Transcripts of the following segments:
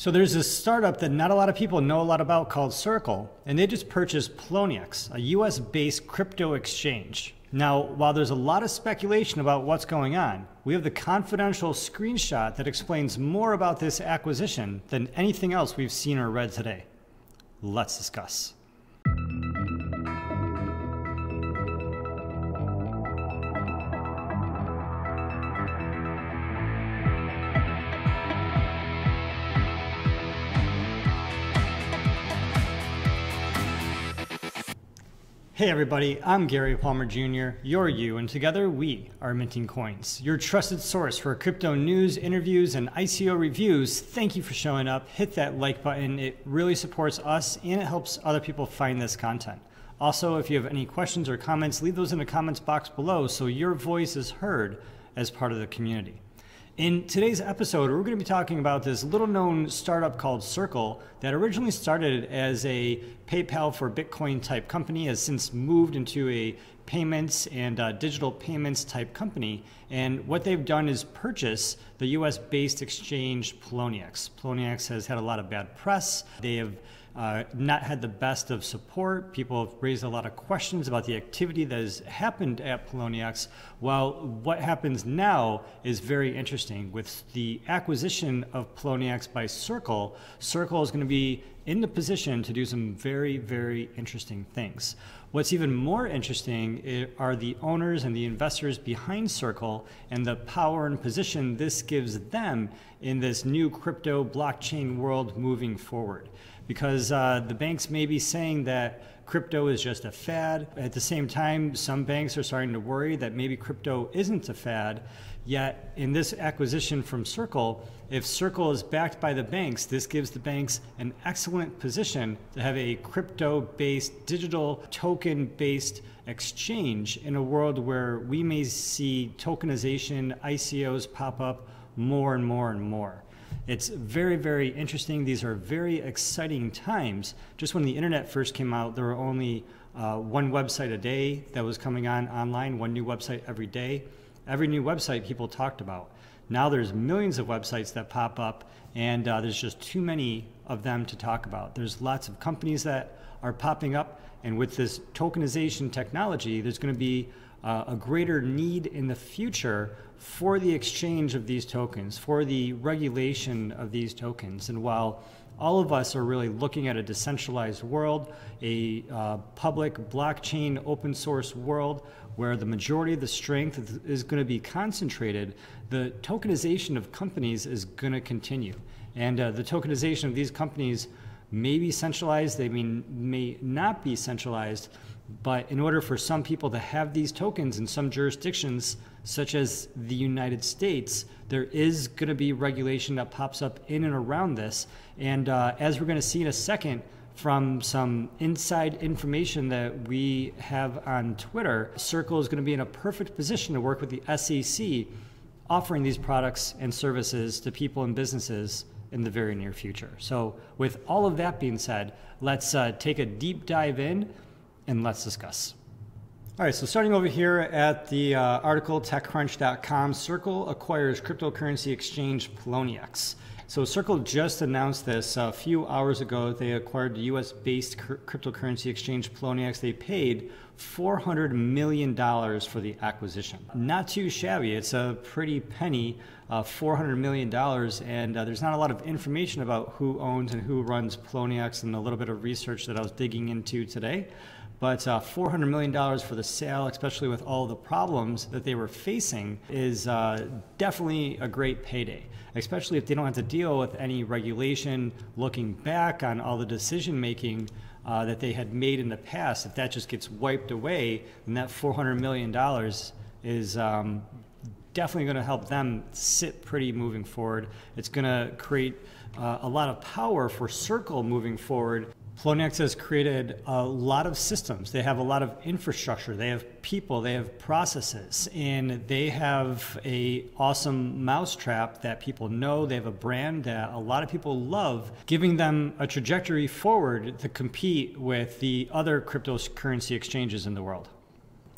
So there's this startup that not a lot of people know a lot about called Circle, and they just purchased Poloniex, a US-based crypto exchange. Now, while there's a lot of speculation about what's going on, we have the confidential screenshot that explains more about this acquisition than anything else we've seen or read today. Let's discuss. Hey everybody, I'm Gary Palmer Jr., you're you, and together we are Minting Coins, your trusted source for crypto news, interviews, and ICO reviews. Thank you for showing up. Hit that like button. It really supports us and it helps other people find this content. Also, if you have any questions or comments, leave those in the comments box below so your voice is heard as part of the community. In today's episode, we're going to be talking about this little-known startup called Circle that originally started as a PayPal for Bitcoin type company, has since moved into a payments and digital payments type company. And what they've done is purchase the US-based exchange Poloniex. Poloniex has had a lot of bad press. They have not had the best of support. People have raised a lot of questions about the activity that has happened at Poloniex. While what happens now is very interesting. With the acquisition of Poloniex by Circle, Circle is going to be in the position to do some very, very interesting things. What's even more interesting are the owners and the investors behind Circle and the power and position this gives them in this new crypto blockchain world moving forward. Because the banks may be saying that crypto is just a fad. At the same time, some banks are starting to worry that maybe crypto isn't a fad. Yet in this acquisition from Circle, if Circle is backed by the banks, this gives the banks an excellent position to have a crypto-based, digital token-based exchange in a world where we may see tokenization, ICOs pop up more and more and more. It's very, very interesting. These are very exciting times. Just when the internet first came out, there were only one website a day that was coming online, one new website every day. Every new website people talked about. Now there's millions of websites that pop up, and there's just too many of them to talk about. There's lots of companies that are popping up, and with this tokenization technology, there's going to be a greater need in the future for the exchange of these tokens, for the regulation of these tokens. And while all of us are really looking at a decentralized world, a public blockchain open source world where the majority of the strength is going to be concentrated, the tokenization of companies is going to continue. And the tokenization of these companies may be centralized, they may not be centralized, but in order for some people to have these tokens in some jurisdictions, such as the United States, there is going to be regulation that pops up in and around this. And as we're going to see in a second from some inside information that we have on Twitter, Circle is going to be in a perfect position to work with the SEC, offering these products and services to people and businesses in the very near future. So with all of that being said, let's take a deep dive in and let's discuss. All right, so starting over here at the article, techcrunch.com, Circle acquires cryptocurrency exchange Poloniex. So Circle just announced this a few hours ago. They acquired the US-based cryptocurrency exchange Poloniex. They paid $400 million for the acquisition. Not too shabby. It's a pretty penny, $400 million, and there's not a lot of information about who owns and who runs Poloniex and a little bit of research that I was digging into today. But $400 million for the sale, especially with all the problems that they were facing, is definitely a great payday, especially if they don't have to deal with any regulation looking back on all the decision making that they had made in the past. If that just gets wiped away, then that $400 million is definitely going to help them sit pretty moving forward. It's going to create a lot of power for Circle moving forward. Poloniex has created a lot of systems. They have a lot of infrastructure. They have people, they have processes, and they have an awesome mousetrap that people know. They have a brand that a lot of people love, giving them a trajectory forward to compete with the other cryptocurrency exchanges in the world.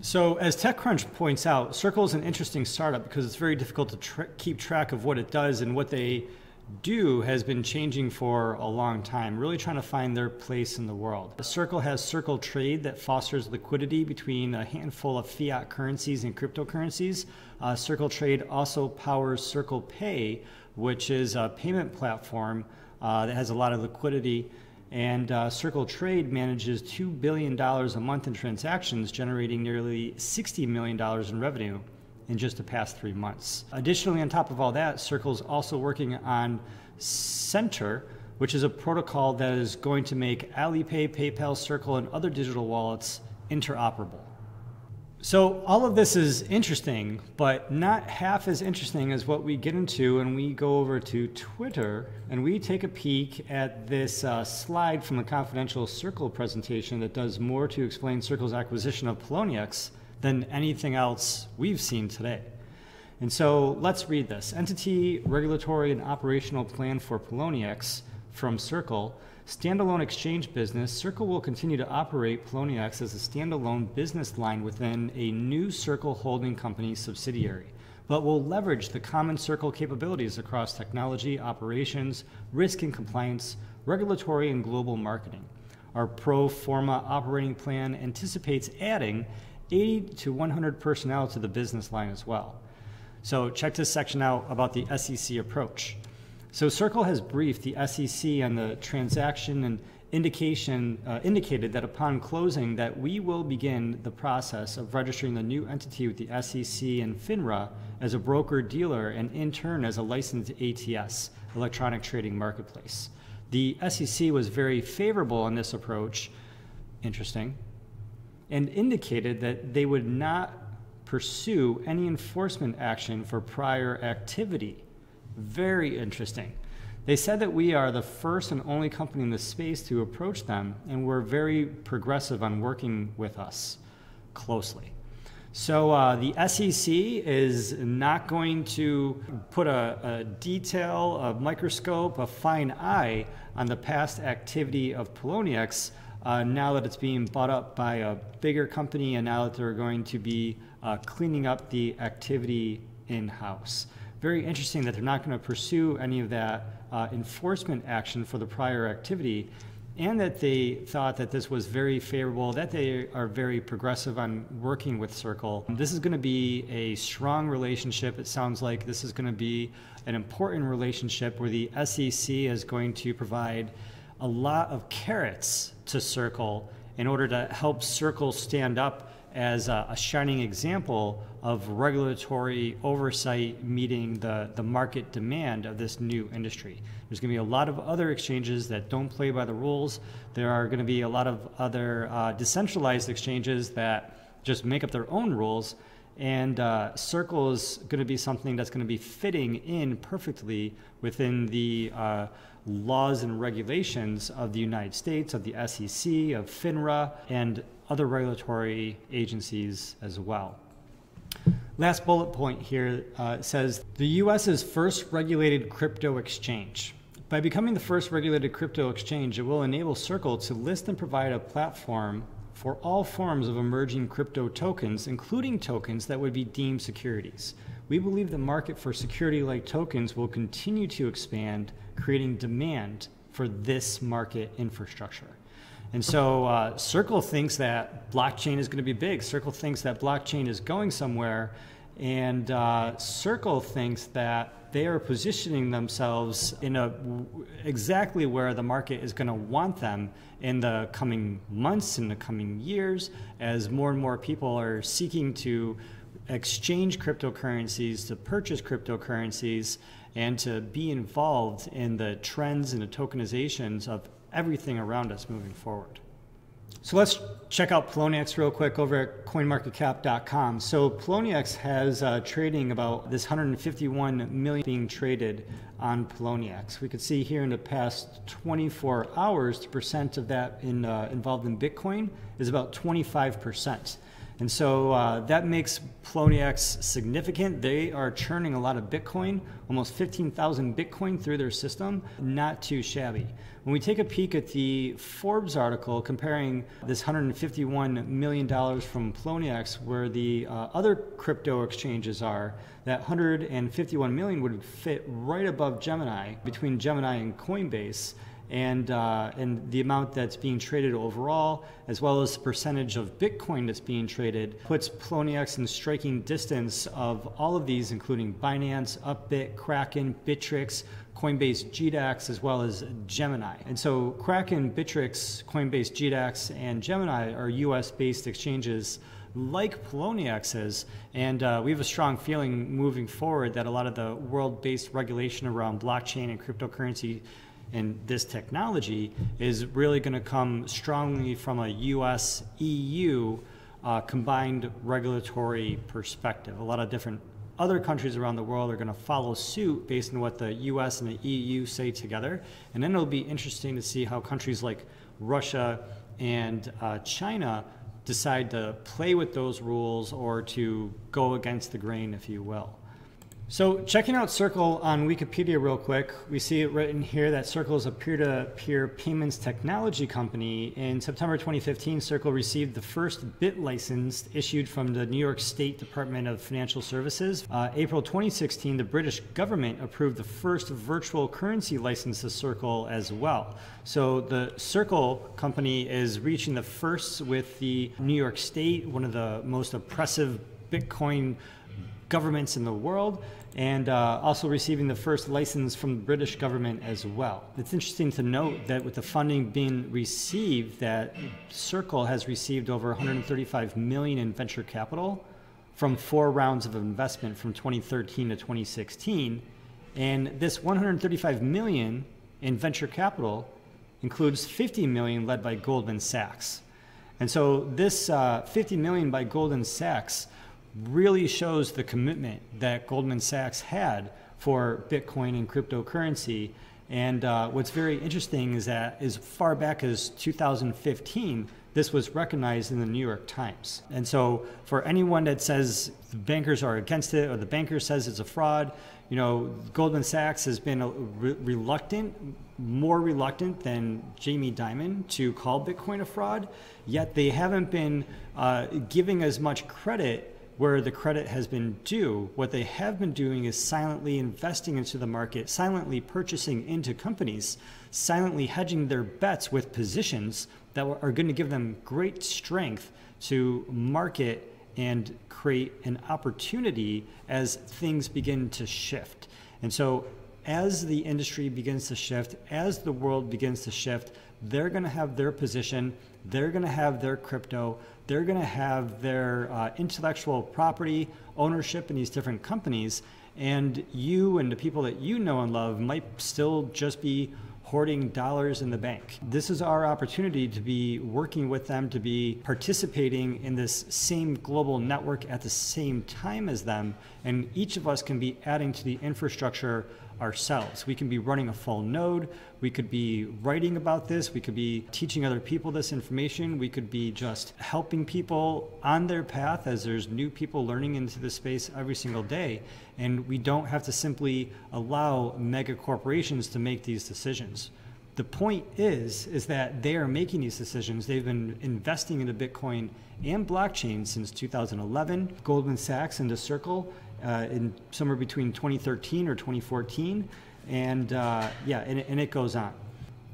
So as TechCrunch points out, Circle is an interesting startup because it's very difficult to keep track of what it does and what they Do has been changing for a long time, really trying to find their place in the world. Circle has Circle Trade that fosters liquidity between a handful of fiat currencies and cryptocurrencies. Circle Trade also powers Circle Pay, which is a payment platform that has a lot of liquidity. And Circle Trade manages $2 billion a month in transactions, generating nearly $60 million in revenue in just the past 3 months. Additionally, on top of all that, Circle's also working on Center, which is a protocol that is going to make Alipay, PayPal, Circle, and other digital wallets interoperable. So all of this is interesting, but not half as interesting as what we get into when we go over to Twitter and we take a peek at this slide from the confidential Circle presentation that does more to explain Circle's acquisition of Poloniex than anything else we've seen today. And so let's read this. Entity, regulatory, and operational plan for Poloniex from Circle. Standalone exchange business. Circle will continue to operate Poloniex as a standalone business line within a new Circle holding company subsidiary, but will leverage the common Circle capabilities across technology, operations, risk and compliance, regulatory, and global marketing. Our pro forma operating plan anticipates adding 80 to 100 personnel to the business line as well. So check this section out about the SEC approach. So Circle has briefed the SEC on the transaction and indicated that upon closing that we will begin the process of registering the new entity with the SEC and FINRA as a broker-dealer and in turn as a licensed ATS, electronic trading marketplace. The SEC was very favorable on this approach, interesting, and indicated that they would not pursue any enforcement action for prior activity. Very interesting. They said that we are the first and only company in this space to approach them, and we're very progressive on working with us closely. So the SEC is not going to put a detail, a microscope, a fine eye on the past activity of Poloniex now that it's being bought up by a bigger company and now that they're going to be cleaning up the activity in-house. Very interesting that they're not going to pursue any of that enforcement action for the prior activity, and that they thought that this was very favorable, that they are very progressive on working with Circle. This is going to be a strong relationship. It sounds like this is going to be an important relationship where the SEC is going to provide a lot of carrots to Circle in order to help Circle stand up as a shining example of regulatory oversight meeting the market demand of this new industry. There's going to be a lot of other exchanges that don't play by the rules. There are going to be a lot of other decentralized exchanges that just make up their own rules. And Circle is going to be something that's going to be fitting in perfectly within the laws and regulations of the United States, of the SEC, of FINRA, and other regulatory agencies as well. Last bullet point here says the U.S.'s first regulated crypto exchange. By becoming the first regulated crypto exchange, it will enable Circle to list and provide a platform for all forms of emerging crypto tokens, including tokens that would be deemed securities. We believe the market for security-like tokens will continue to expand, creating demand for this market infrastructure. And so Circle thinks that blockchain is going to be big. Circle thinks that blockchain is going somewhere. And Circle thinks that they are positioning themselves in exactly where the market is going to want them in the coming months, in the coming years, as more and more people are seeking to exchange cryptocurrencies, to purchase cryptocurrencies, and to be involved in the trends and the tokenizations of everything around us moving forward. So let's check out Poloniex real quick over at coinmarketcap.com. So Poloniex has trading about this 151 million being traded on Poloniex. We could see here in the past 24 hours, the percent of that involved in Bitcoin is about 25%. And so that makes Poloniex significant. They are churning a lot of Bitcoin, almost 15,000 Bitcoin through their system, not too shabby. When we take a peek at the Forbes article comparing this $151 million from Poloniex, where the other crypto exchanges are, that $151 million would fit right above Gemini, between Gemini and Coinbase. And the amount that's being traded overall, as well as the percentage of Bitcoin that's being traded, puts Poloniex in striking distance of all of these, including Binance, Upbit, Kraken, Bittrex, Coinbase GDAX, as well as Gemini. And so Kraken, Bittrex, Coinbase GDAX, and Gemini are US-based exchanges like Poloniex is, and we have a strong feeling moving forward that a lot of the world-based regulation around blockchain and cryptocurrency and this technology is really going to come strongly from a US-EU combined regulatory perspective. A lot of different other countries around the world are going to follow suit based on what the US and the EU say together. And then it'll be interesting to see how countries like Russia and China decide to play with those rules or to go against the grain, if you will. So checking out Circle on Wikipedia real quick, we see it written here that Circle is a peer-to-peer payments technology company. In September 2015, Circle received the first BIT license issued from the New York State Department of Financial Services. April 2016, the British government approved the first virtual currency license to Circle as well. So the Circle company is reaching the firsts with the New York State, one of the most oppressive Bitcoin governments in the world, and also receiving the first license from the British government as well. It's interesting to note that with the funding being received, that Circle has received over 135 million in venture capital from 4 rounds of investment from 2013 to 2016. And this 135 million in venture capital includes 50 million led by Goldman Sachs. And so this 50 million by Goldman Sachs really shows the commitment that Goldman Sachs had for Bitcoin and cryptocurrency. And what's very interesting is that as far back as 2015, this was recognized in the New York Times. And so for anyone that says the bankers are against it or the banker says it's a fraud, you know, Goldman Sachs has been more reluctant than Jamie Dimon to call Bitcoin a fraud, yet they haven't been giving as much credit where the credit has been due. What they have been doing is silently investing into the market, silently purchasing into companies, silently hedging their bets with positions that are going to give them great strength to market and create an opportunity as things begin to shift. And so as the industry begins to shift, as the world begins to shift, they're going to have their position, they're going to have their crypto, they're going to have their intellectual property ownership in these different companies, and you and the people that you know and love might still just be hoarding dollars in the bank. This is our opportunity to be working with them, to be participating in this same global network at the same time as them, and each of us can be adding to the infrastructure ourselves. We can be running a full node, we could be writing about this, we could be teaching other people this information, we could be just helping people on their path as there's new people learning into this space every single day. And we don't have to simply allow mega corporations to make these decisions. The point is that they are making these decisions. They've been investing into Bitcoin and blockchain since 2011. Goldman Sachs into Circle in somewhere between 2013 or 2014, and and it goes on.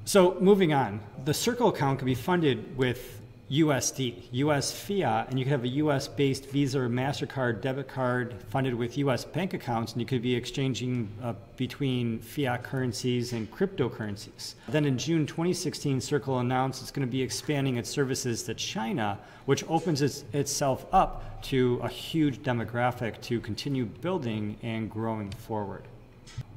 So moving on, the Circle account can be funded with USD, US fiat, and you could have a US-based Visa or MasterCard debit card funded with US bank accounts, and you could be exchanging between fiat currencies and cryptocurrencies. Then in June 2016, Circle announced it's going to be expanding its services to China, which opens itself up to a huge demographic to continue building and growing forward.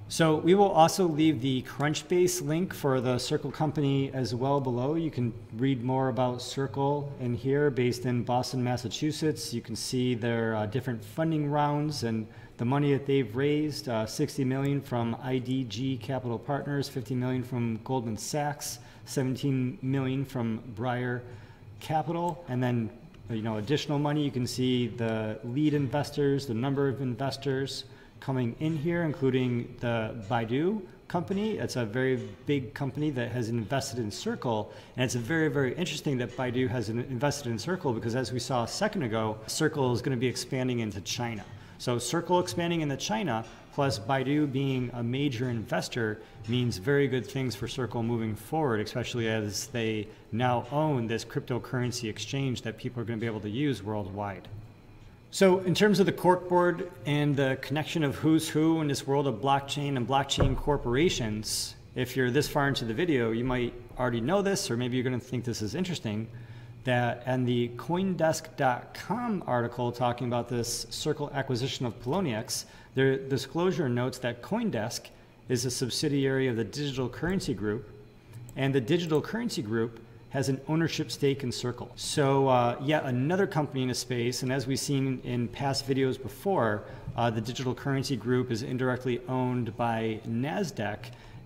So we will also leave the Crunchbase link for the Circle company as well below. You can read more about Circle in here, based in Boston, Massachusetts. You can see their different funding rounds and the money that they've raised, 60 million from IDG Capital Partners, 50 million from Goldman Sachs, 17 million from Breyer Capital, and then additional money. You can see the lead investors, the number of investors coming in here, including the Baidu company. It's a very big company that has invested in Circle, and it's very, very interesting that Baidu has invested in Circle because, as we saw a second ago, Circle is going to be expanding into China. So Circle expanding into China plus Baidu being a major investor means very good things for Circle moving forward, especially as they now own this cryptocurrency exchange that people are going to be able to use worldwide. So in terms of the corkboard and the connection of who's who in this world of blockchain and blockchain corporations, if you're this far into the video, you might already know this, or maybe you're going to think this is interesting, that in the Coindesk.com article talking about this Circle acquisition of Poloniex, their disclosure notes that Coindesk is a subsidiary of the Digital Currency Group, and the Digital Currency Group has an ownership stake in Circle. So yet another company in the space, and as we've seen in past videos before, the Digital Currency Group is indirectly owned by NASDAQ,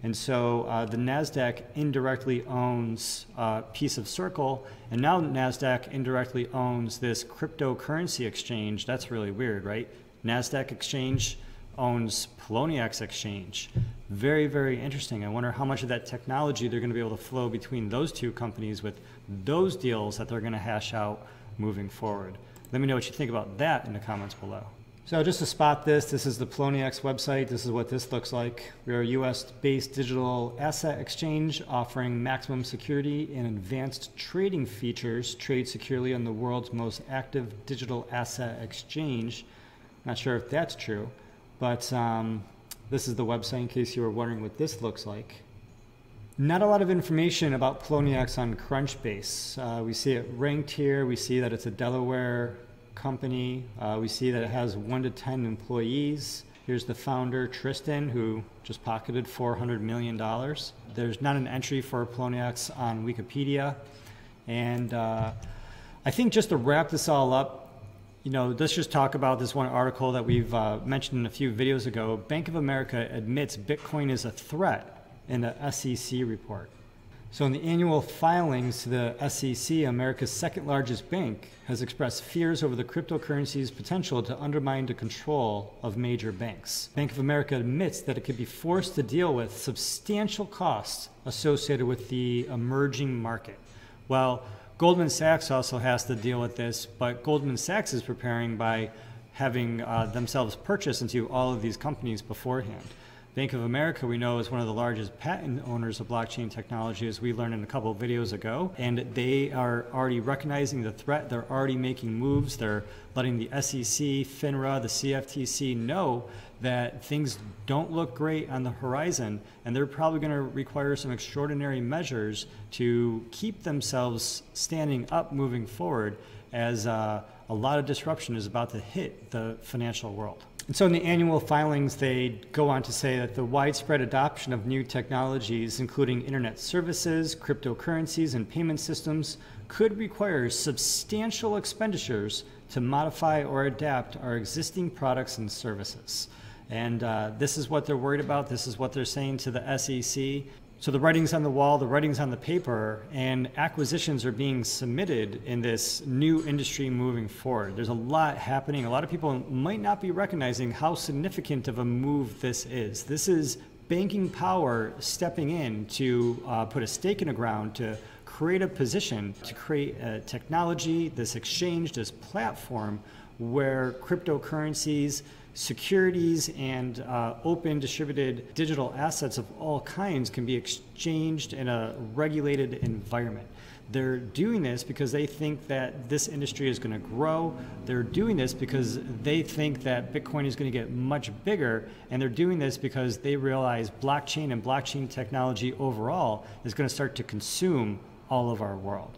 and so the NASDAQ indirectly owns a piece of Circle, and now NASDAQ indirectly owns this cryptocurrency exchange. That's really weird, right? NASDAQ exchange owns Poloniex exchange. Very, very interesting. I wonder how much of that technology they're going to be able to flow between those two companies with those deals that they're going to hash out moving forward. Let me know what you think about that in the comments below. So just to spot this is the Poloniex website. This is what this looks like. We are a US-based digital asset exchange offering maximum security and advanced trading features. Trade securely on the world's most active digital asset exchange. Not sure if that's true, but this is the website in case you were wondering what this looks like. Not a lot of information about Poloniex on Crunchbase. We see it ranked here. We see that it's a Delaware company. We see that it has 1 to 10 employees. Here's the founder, Tristan, who just pocketed $400 million. There's not an entry for Poloniex on Wikipedia. And I think just to wrap this all up, let's just talk about this one article that we've mentioned in a few videos ago. Bank of America admits Bitcoin is a threat in the SEC report. So in the annual filings to the SEC, America's second largest bank has expressed fears over the cryptocurrency's potential to undermine the control of major banks. Bank of America admits that it could be forced to deal with substantial costs associated with the emerging market. Well, Goldman Sachs also has to deal with this, but Goldman Sachs is preparing by having themselves purchase into all of these companies beforehand. Bank of America, we know, is one of the largest patent owners of blockchain technology, as we learned in a couple of videos ago, and they are already recognizing the threat. They're already making moves. They're letting the SEC, FINRA, the CFTC know that things don't look great on the horizon, and they're probably going to require some extraordinary measures to keep themselves standing up moving forward as a lot of disruption is about to hit the financial world. And so in the annual filings, they go on to say that the widespread adoption of new technologies, including internet services, cryptocurrencies, and payment systems, could require substantial expenditures to modify or adapt our existing products and services. And this is what they're worried about. This is what they're saying to the SEC. So the writing's on the wall, the writing's on the paper, and acquisitions are being submitted in this new industry moving forward. There's a lot happening. A lot of people might not be recognizing how significant of a move this is. This is banking power stepping in to put a stake in the ground to create a position, to create a technology, this exchange, this platform where cryptocurrencies, securities, and open distributed digital assets of all kinds can be exchanged in a regulated environment. They're doing this because they think that this industry is going to grow. They're doing this because they think that Bitcoin is going to get much bigger, and they're doing this because they realize blockchain and blockchain technology overall is going to start to consume all of our world.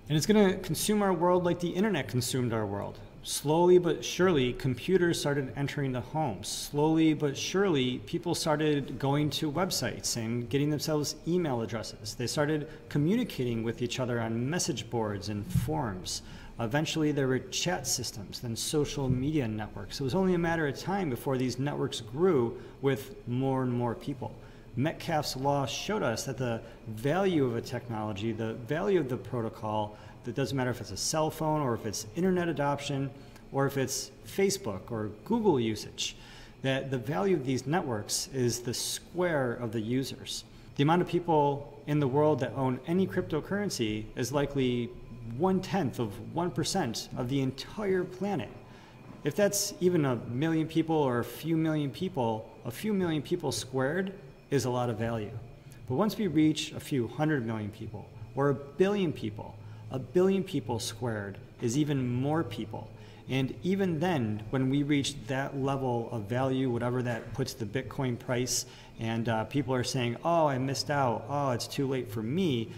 And it's going to consume our world like the internet consumed our world. Slowly but surely, computers started entering the homes. Slowly but surely, people started going to websites and getting themselves email addresses. They started communicating with each other on message boards and forums. Eventually, there were chat systems, then social media networks. It was only a matter of time before these networks grew with more and more people. Metcalfes Law showed us that the value of a technology, the value of the protocol, It doesn't matter if it's a cell phone or if it's internet adoption or if it's Facebook or Google usage, that the value of these networks is the square of the users. The amount of people in the world that own any cryptocurrency is likely 1/10 of 1% of the entire planet. If that's even a million people or a few million people squared is a lot of value. But once we reach a few 100 million people or a billion people squared is even more people. And even then, when we reach that level of value, whatever that puts the Bitcoin price, and people are saying, oh, I missed out, oh, it's too late for me,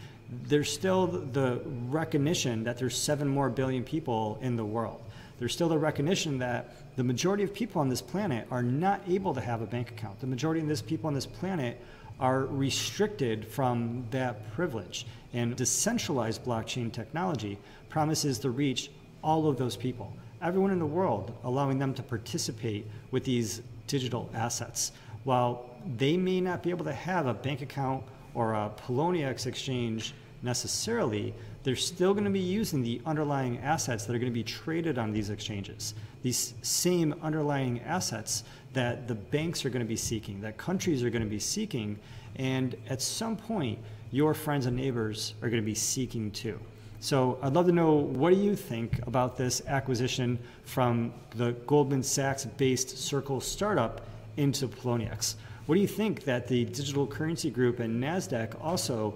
there's still the recognition that there's 7 more billion people in the world. There's still the recognition that the majority of people on this planet are not able to have a bank account. The majority of these people on this planet are restricted from that privilege. And decentralized blockchain technology promises to reach all of those people, everyone in the world, allowing them to participate with these digital assets. While they may not be able to have a bank account or a Poloniex exchange necessarily, they're still going to be using the underlying assets that are going to be traded on these exchanges. These same underlying assets that the banks are going to be seeking, that countries are going to be seeking, and at some point, your friends and neighbors are going to be seeking too. So I'd love to know, what do you think about this acquisition from the Goldman Sachs-based Circle startup into Poloniex? What do you think that the Digital Currency Group and NASDAQ also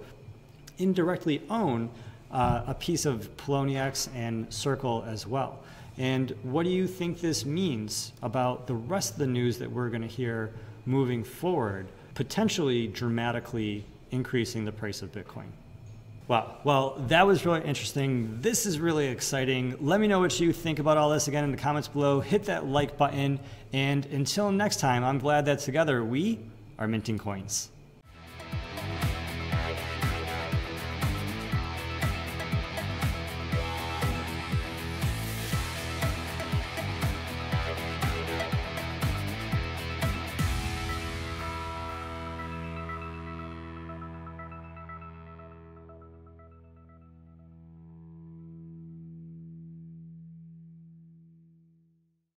indirectly own a piece of Poloniex and Circle as well? And what do you think this means about the rest of the news that we're going to hear moving forward, potentially dramatically increasing the price of Bitcoin? Wow. Well, that was really interesting. This is really exciting. Let me know what you think about all this again in the comments below. Hit that like button. And until next time, I'm glad that together we are minting coins.